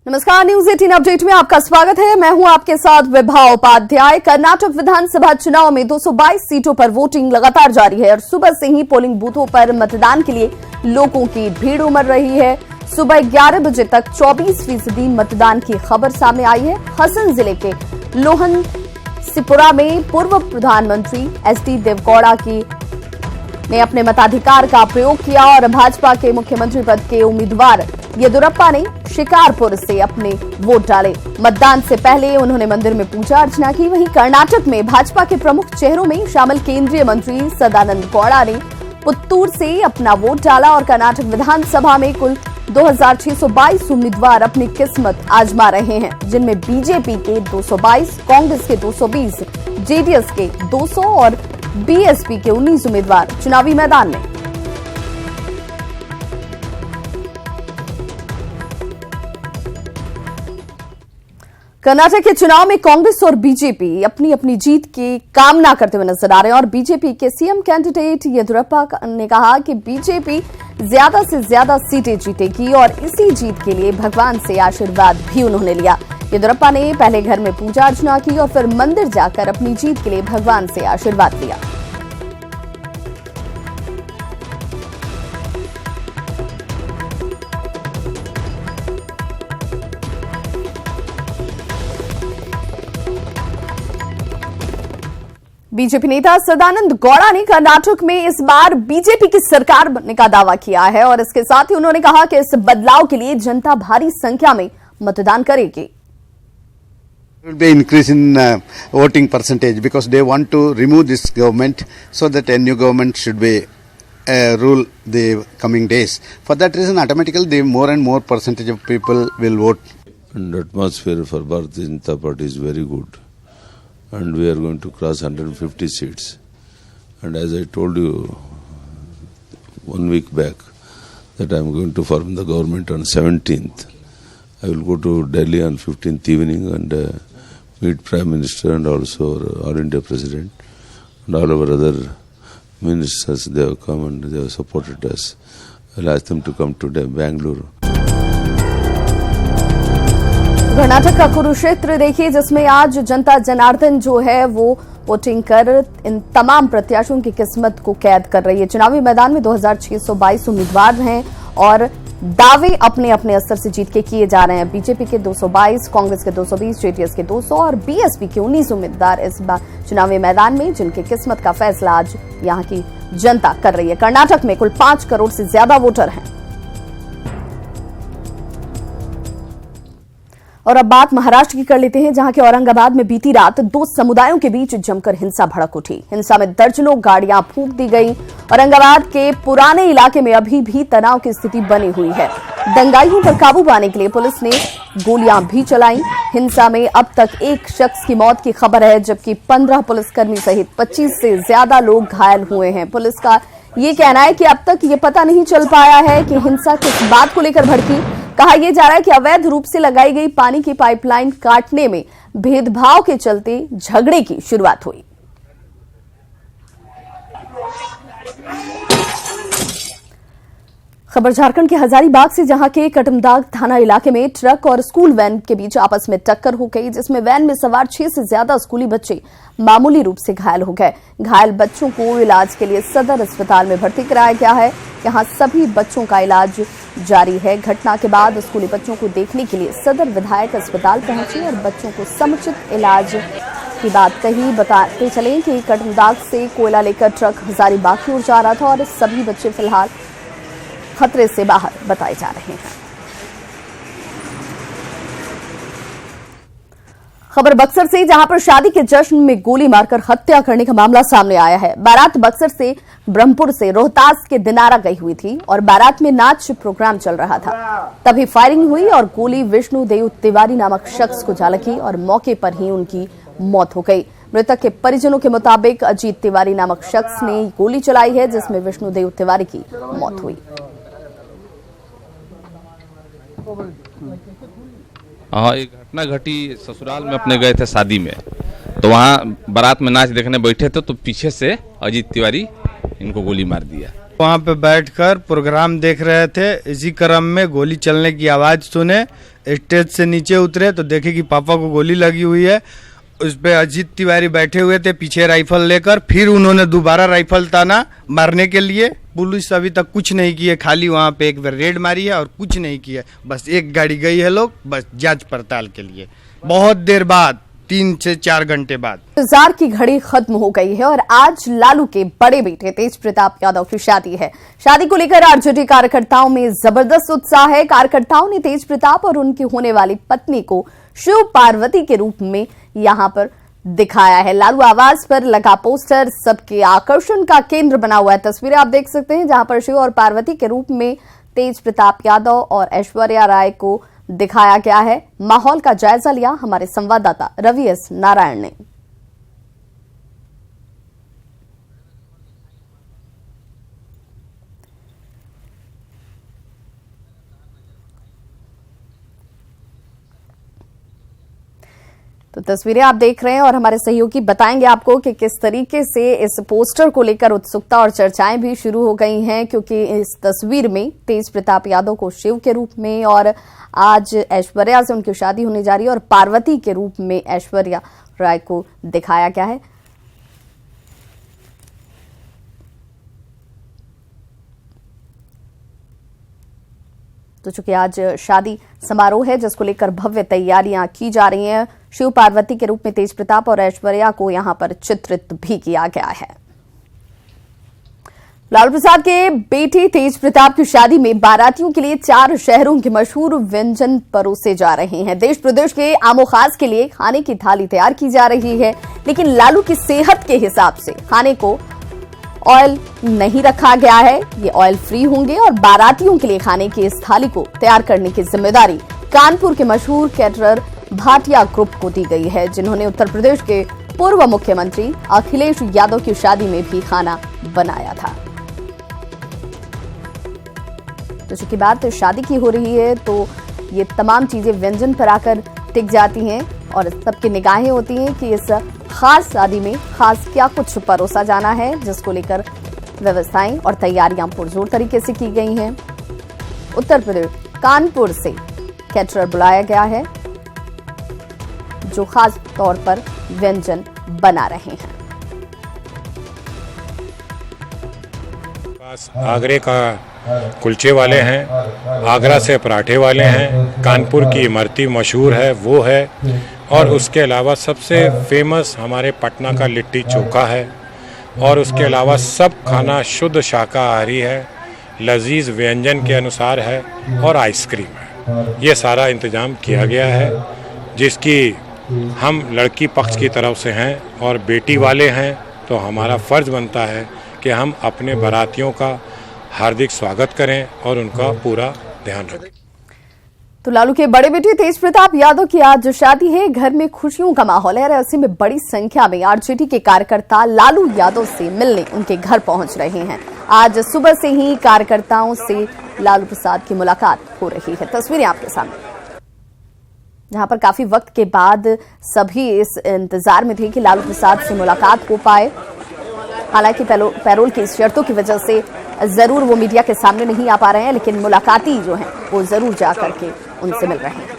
नमस्कार, news 18 update में आपका स्वागत है। मैं हूं आपके साथ विभा उपाध्याय। कर्नाटक विधानसभा चुनाव में 222 सीटों पर वोटिंग लगातार जारी है और सुबह से ही पोलिंग बूथों पर मतदान के लिए लोगों की भीड़ उमड़ रही है। सुबह 11 बजे तक 24% मतदान की खबर सामने आई है। हसन जिले के लोहन सिपुरा में पूर्व प्रधानमंत्री एसडी देवगौड़ा ने अपने मताधिकार का प्रयोग किया और भाजपा के मुख्यमंत्री पद के उम्मीदवार येदियुरप्पा ने शिकारपुर से अपने वोट डाले। मतदान से पहले उन्होंने मंदिर में पूजा अर्चना की। वहीं कर्नाटक में भाजपा के प्रमुख चेहरों में शामिल केंद्रीय मंत्री सदानंद गौड़ा ने पुत्तूर से अपना वोट डाला और कर्नाटक विधानसभा में कुल 2622 उम्मीदवार अपनी किस्मत आजमा रहे हैं, जिनमें बीजेपी के 222, कांग्रेस के 220, जेडीएस के 200 और बीएसपी के 19 उम्मीदवार चुनावी मैदान में। कर्नाटक के चुनाव में कांग्रेस और बीजेपी अपनी अपनी जीत की कामना करते हुए नजर आ रहे हैं और बीजेपी के सीएम कैंडिडेट येदियुरप्पा ने कहा कि बीजेपी ज्यादा से ज्यादा सीटें जीतेगी और इसी जीत के लिए भगवान से आशीर्वाद भी उन्होंने लिया। येदियुरप्पा ने पहले घर में पूजा अर्चना की और फिर मंदिर जाकर अपनी जीत के लिए भगवान से आशीर्वाद लिया। बीजेपी नेता सदानंद गौड़ा ने कर्नाटक में इस बार बीजेपी की सरकार बनने का दावा किया है और इसके साथ ही उन्होंने कहा कि इस बदलाव के लिए जनता भारी संख्या में मतदान करेगी। Will be increase in voting percentage because they want to remove this government so that a new government should be rule the coming days. For that reason, automatically, the more and more percentage of people will vote. And atmosphere for Bharatiya Janata Party is very good, and we are going to cross 150 seats. And as I told you 1 week back that I am going to form the government on 17th. I will go to Delhi on 15th evening and meet Prime Minister and also All India President and all our other ministers. They have come and they have supported us. I will ask them to come to Bangalore. Karnataka का कुरुक्षेत्र देखिए, जिसमें आज जनता जनार्दन जो है वो voting कर इन तमाम प्रत्याशियों की किस्मत को कैद कर रही है। चुनावी मैदान में 2622 उम्मीदवार हैं और दावे अपने अपने अस्तर से जीत के किए जा रहे हैं। बीजेपी के 222, कांग्रेस के 220, जेडीएस के 200 और बीएसपी के 19 उम्मीदवार इस बार चुनावी मैदान में, जिनकी किस्मत का फैसला आज यहां की जनता कर रही है। कर्नाटक में कुल 5 करोड़ से ज्यादा वोटर हैं। और अब बात महाराष्ट्र की कर लेते हैं, जहां के औरंगाबाद में बीती रात 2 समुदायों के बीच जमकर हिंसा भड़क उठी। हिंसा में दर्जनों गाड़ियां फूंक दी गई। औरंगाबाद के पुराने इलाके में अभी भी तनाव की स्थिति बनी हुई है। दंगाइयों पर काबू पाने के लिए पुलिस ने गोलियां भी चलाई। हिंसा में अब तक 1 शख्स की मौत की खबर है, जबकि 15 पुलिसकर्मी सहित 25 से ज्यादा लोग घायल हुए हैं। पुलिस का ये कहना है कि अब तक ये पता नहीं चल पाया है कि हिंसा किस बात को लेकर भड़की। कहा यह जा रहा है कि अवैध रूप से लगाई गई पानी की पाइपलाइन काटने में भेदभाव के चलते झगड़े की शुरुआत हुई। खबर झारखंड के हजारीबाग से, जहां के कटमदाग थाना इलाके में ट्रक और स्कूल वैन के बीच आपस में टक्कर हो गई, जिसमें वैन में सवार 6 से ज्यादा स्कूली बच्चे मामूली रूप से घायल हो गए। घायल बच्चों को इलाज के लिए सदर अस्पताल में भर्ती कराया गया है। यहां सभी बच्चों का इलाज जारी है। घटना के बाद स्कूली बच्चों को देखने के लिए सदर विधायक अस्पताल पहुंचे और बच्चों को समुचित इलाज की बात कही। बताते चले कि कटमदाग से कोयला लेकर ट्रक हजारीबाग की ओर जा रहा था और सभी बच्चे फिलहाल खतरे से बाहर बताए जा रहे हैं। खबर बक्सर से, जहां पर शादी के जश्न में गोली मारकर हत्या करने का मामला सामने आया है। बारात बक्सर से ब्रह्मपुर से रोहतास के दिनारा गई हुई थी और बारात में नाच प्रोग्राम चल रहा था। तभी फायरिंग हुई और गोली विष्णुदेव तिवारी नामक शख्स को जा लगी और मौके पर ही उनकी मौत हो गई। मृतक के परिजनों के मुताबिक अजीत तिवारी नामक शख्स ने गोली चलाई है, जिसमें विष्णुदेव तिवारी की मौत हुई। हाँ, एक घटना घटी। ससुराल में अपने गए थे शादी में, तो वहाँ बारात में नाच देखने बैठे थे, तो पीछे से अजीत तिवारी इनको गोली मार दिया। वहाँ पे बैठकर प्रोग्राम देख रहे थे। इसी क्रम में गोली चलने की आवाज़ सुने, स्टेज से नीचे उतरे तो देखे कि पापा को गोली लगी हुई है। उस पे अजीत तिवारी बैठे हुए थे पीछे राइफल लेकर। फिर उन्होंने दोबारा राइफल ताना मारने के लिए। पुलिस अभी तक कुछ नहीं की है, खाली वहाँ पे एक बार रेड मारी है और कुछ नहीं किया। बस एक गाड़ी गई है लोग बस जांच पड़ताल के लिए। बहुत देर बाद 3 से 4 घंटे बाद इंतजार की घड़ी खत्म हो गई है और आज लालू के बड़े बेटे तेज प्रताप यादव की शादी है। शादी को लेकर आरजेडी कार्यकर्ताओं में जबरदस्त उत्साह है। कार्यकर्ताओं ने तेज प्रताप और उनकी होने वाली पत्नी को शिव पार्वती के रूप में यहां पर दिखाया है। लालू आवास पर लगा पोस्टर सबके आकर्षण का केंद्र बना हुआ है। तस्वीरें आप देख सकते हैं जहां पर शिव और पार्वती के रूप में तेज प्रताप यादव और ऐश्वर्या राय को दिखाया गया है। माहौल का जायजा लिया हमारे संवाददाता रवि एस नारायण ने। तो तस्वीरें आप देख रहे हैं और हमारे सहयोगी बताएंगे आपको कि किस तरीके से इस पोस्टर को लेकर उत्सुकता और चर्चाएं भी शुरू हो गई हैं, क्योंकि इस तस्वीर में तेज प्रताप यादव को शिव के रूप में और आज ऐश्वर्या से उनकी शादी होने जा रही है और पार्वती के रूप में ऐश्वर्या राय को दिखाया गया है। तो चूंकि आज शादी समारोह है जिसको लेकर भव्य तैयारियां की जा रही हैं, शिव पार्वती के रूप में तेज प्रताप और ऐश्वर्या को यहां पर चित्रित भी किया गया है। लालू प्रसाद के बेटे तेज प्रताप की शादी में बारातियों के लिए 4 शहरों के मशहूर व्यंजन परोसे जा रहे हैं। देश प्रदेश के आमो खास के लिए खाने की थाली तैयार की जा रही है, लेकिन लालू की सेहत के हिसाब से खाने को ऑयल नहीं रखा गया है। ये ऑयल फ्री होंगे और बारातियों के लिए खाने की इस थाली को तैयार करने की जिम्मेदारी कानपुर के मशहूर कैटरर भाटिया ग्रुप को दी गई है, जिन्होंने उत्तर प्रदेश के पूर्व मुख्यमंत्री अखिलेश यादव की शादी में भी खाना बनाया था। तो चूंकि बात शादी की हो रही है तो ये तमाम चीजें व्यंजन पर आकर टिक जाती हैं और सबकी निगाहें होती हैं कि इस खास शादी में खास क्या कुछ परोसा जाना है, जिसको लेकर व्यवस्थाएं और तैयारियां पुरजोर तरीके से की गई हैं। उत्तर प्रदेश कानपुर से कैटरर बुलाया गया है जो खास तौर पर व्यंजन बना रहे हैं। आगरे का कुलचे वाले हैं, आगरा से पराठे वाले हैं, कानपुर की इमरती मशहूर है वो है, और उसके अलावा सबसे फेमस हमारे पटना का लिट्टी चोखा है, और उसके अलावा सब खाना शुद्ध शाकाहारी है, लजीज व्यंजन के अनुसार है और आइसक्रीम है। ये सारा इंतजाम किया गया है, जिसकी हम लड़की पक्ष की तरफ से हैं और बेटी वाले हैं, तो हमारा फ़र्ज़ बनता है कि हम अपने बारातियों का हार्दिक स्वागत करें और उनका पूरा ध्यान रखें। तो लालू के बड़े बेटे तेज प्रताप यादव की आज शादी है। घर में खुशियों का माहौल है और ऐसे में बड़ी संख्या में आरजेडी के कार्यकर्ता लालू यादव से मिलने उनके घर पहुंच रहे हैं। आज सुबह से ही कार्यकर्ताओं से लालू प्रसाद की मुलाकात हो रही है। तस्वीरें आपके सामने, जहां पर काफी वक्त के बाद सभी इस इंतजार में थे कि लालू प्रसाद से मुलाकात हो पाए। हालांकि पैरोल की शर्तों की वजह से जरूर वो मीडिया के सामने नहीं आ पा रहे हैं, लेकिन मुलाकाती जो हैं वो जरूर जा करके उनसे मिल रहे हैं।